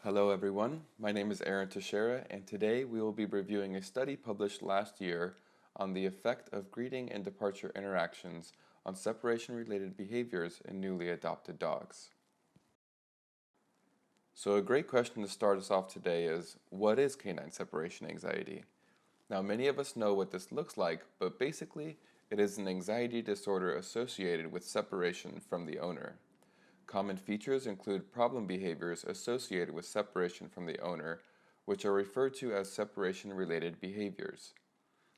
Hello everyone, my name is Teixeira, and today we will be reviewing a study published last year on the effect of greeting and departure interactions on separation-related behaviors in newly adopted dogs. So a great question to start us off today is, what is canine separation anxiety? Now many of us know what this looks like, but basically it is an anxiety disorder associated with separation from the owner. Common features include problem behaviors associated with separation from the owner, which are referred to as separation-related behaviors.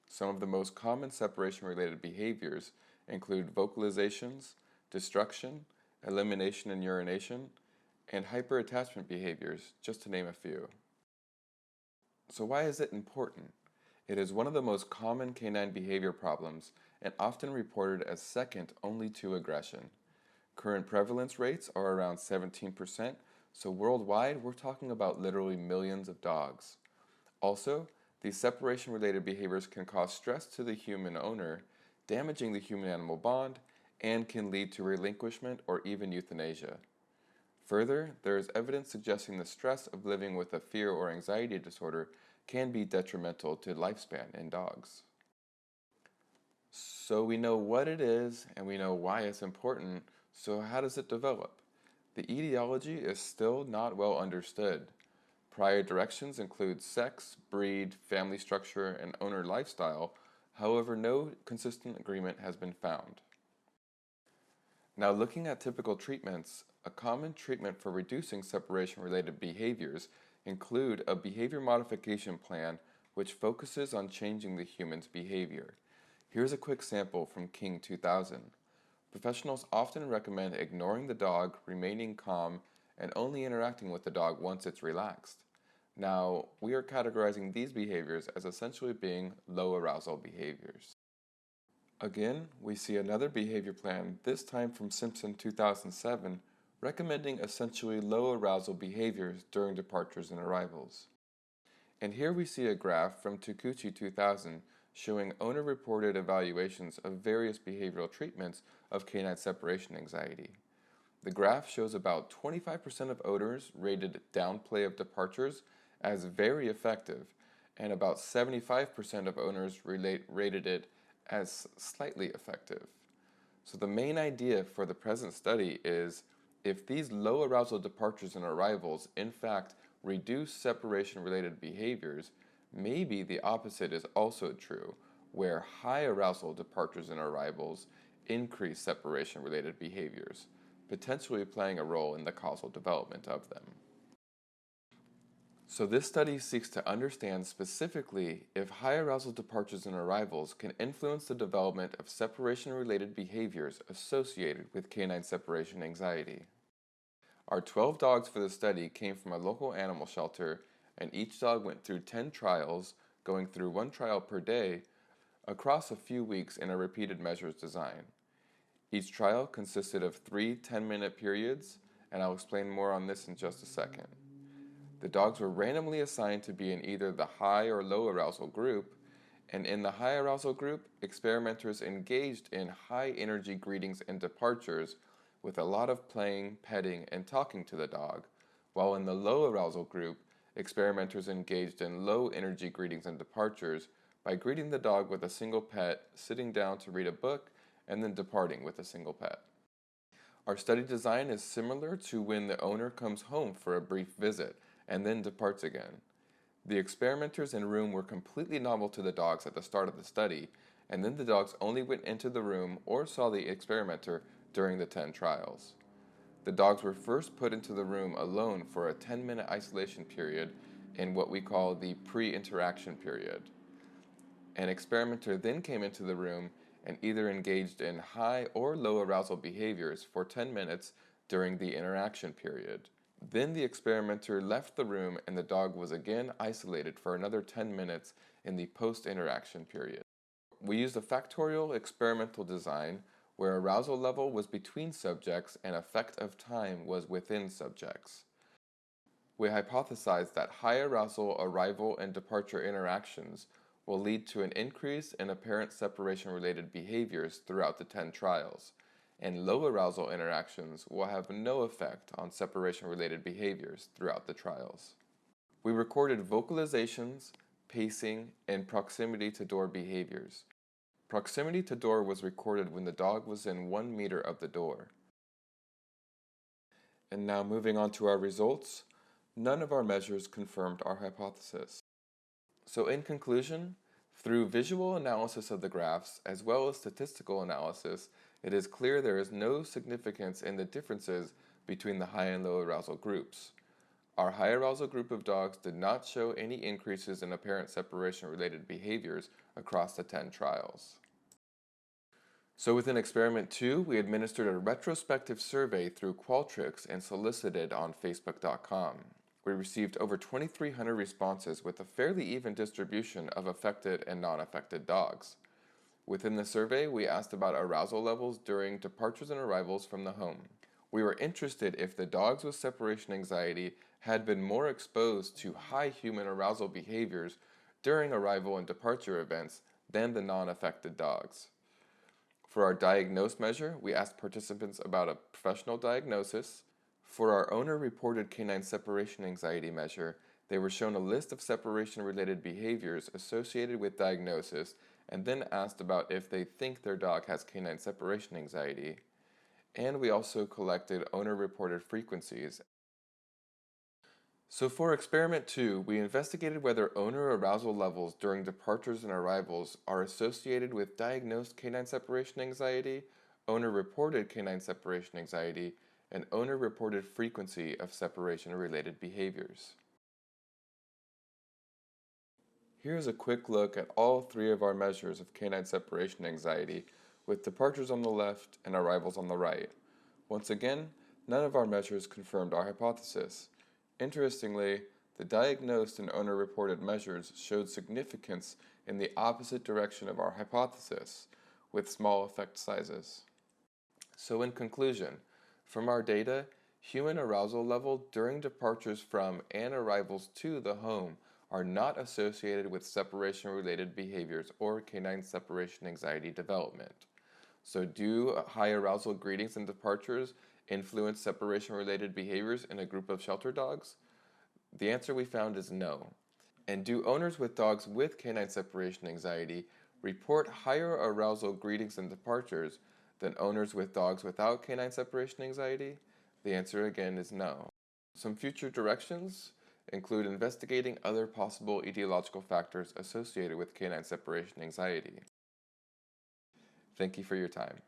Some of the most common separation-related behaviors include vocalizations, destruction, elimination and urination, and hyperattachment behaviors, just to name a few. So why is it important? It is one of the most common canine behavior problems and often reported as second only to aggression. Current prevalence rates are around 17%, so worldwide we're talking about literally millions of dogs. Also, these separation-related behaviors can cause stress to the human owner, damaging the human-animal bond, and can lead to relinquishment or even euthanasia. Further, there is evidence suggesting the stress of living with a fear or anxiety disorder can be detrimental to lifespan in dogs. So we know what it is and we know why it's important. So how does it develop? The etiology is still not well understood. Prior directions include sex, breed, family structure, and owner lifestyle. However, no consistent agreement has been found. Now, looking at typical treatments, a common treatment for reducing separation-related behaviors include a behavior modification plan which focuses on changing the human's behavior. Here's a quick sample from King 2000. Professionals often recommend ignoring the dog, remaining calm, and only interacting with the dog once it's relaxed. Now, we are categorizing these behaviors as essentially being low arousal behaviors. Again, we see another behavior plan, this time from Simpson 2007, recommending essentially low arousal behaviors during departures and arrivals. And here we see a graph from Takuchi 2000 showing owner-reported evaluations of various behavioral treatments of canine separation anxiety. The graph shows about 25% of owners rated downplay of departures as very effective, and about 75% of owners rated it as slightly effective. So the main idea for the present study is if these low arousal departures and arrivals in fact reduce separation-related behaviors, maybe the opposite is also true, where high arousal departures and arrivals increase separation-related behaviors, potentially playing a role in the causal development of them. So this study seeks to understand specifically if high arousal departures and arrivals can influence the development of separation-related behaviors associated with canine separation anxiety. Our 12 dogs for the study came from a local animal shelter, and each dog went through 10 trials, going through one trial per day, across a few weeks in a repeated measures design. Each trial consisted of 3 10-minute periods, and I'll explain more on this in just a second. The dogs were randomly assigned to be in either the high or low arousal group, and in the high arousal group, experimenters engaged in high energy greetings and departures with a lot of playing, petting, and talking to the dog, while in the low arousal group, experimenters engaged in low energy greetings and departures by greeting the dog with a single pet, sitting down to read a book, and then departing with a single pet. Our study design is similar to when the owner comes home for a brief visit and then departs again. The experimenters in room were completely novel to the dogs at the start of the study, and then the dogs only went into the room or saw the experimenter during the 10 trials. The dogs were first put into the room alone for a 10-minute isolation period in what we call the pre-interaction period. An experimenter then came into the room and either engaged in high or low arousal behaviors for 10 minutes during the interaction period. Then the experimenter left the room and the dog was again isolated for another 10 minutes in the post-interaction period. We used a factorial experimental design where arousal level was between subjects and effect of time was within subjects. We hypothesized that high arousal arrival and departure interactions will lead to an increase in apparent separation-related behaviors throughout the 10 trials, and low arousal interactions will have no effect on separation-related behaviors throughout the trials. We recorded vocalizations, pacing, and proximity to door behaviors. Proximity to door was recorded when the dog was in 1 meter of the door. And now moving on to our results, none of our measures confirmed our hypothesis. So in conclusion, through visual analysis of the graphs as well as statistical analysis, it is clear there is no significance in the differences between the high and low arousal groups. Our high arousal group of dogs did not show any increases in apparent separation-related behaviors across the 10 trials. So within experiment 2, we administered a retrospective survey through Qualtrics and solicited on Facebook.com. We received over 2,300 responses with a fairly even distribution of affected and non-affected dogs. Within the survey, we asked about arousal levels during departures and arrivals from the home. We were interested if the dogs with separation anxiety had been more exposed to high human arousal behaviors during arrival and departure events than the non-affected dogs. For our diagnosed measure, we asked participants about a professional diagnosis. For our owner-reported canine separation anxiety measure, they were shown a list of separation-related behaviors associated with diagnosis and then asked about if they think their dog has canine separation anxiety. And we also collected owner-reported frequencies. So for experiment 2, we investigated whether owner arousal levels during departures and arrivals are associated with diagnosed canine separation anxiety, owner-reported canine separation anxiety, and owner-reported frequency of separation-related behaviors. Here's a quick look at all 3 of our measures of canine separation anxiety, with departures on the left and arrivals on the right. Once again, none of our measures confirmed our hypothesis. Interestingly, the diagnosed and owner-reported measures showed significance in the opposite direction of our hypothesis, with small effect sizes. So in conclusion, from our data, human arousal level during departures from and arrivals to the home are not associated with separation-related behaviors or canine separation anxiety development. So do high arousal greetings and departures influence separation-related behaviors in a group of shelter dogs? The answer we found is no. And do owners with dogs with canine separation anxiety report higher arousal greetings and departures than owners with dogs without canine separation anxiety? The answer again is no. Some future directions include investigating other possible etiological factors associated with canine separation anxiety. Thank you for your time.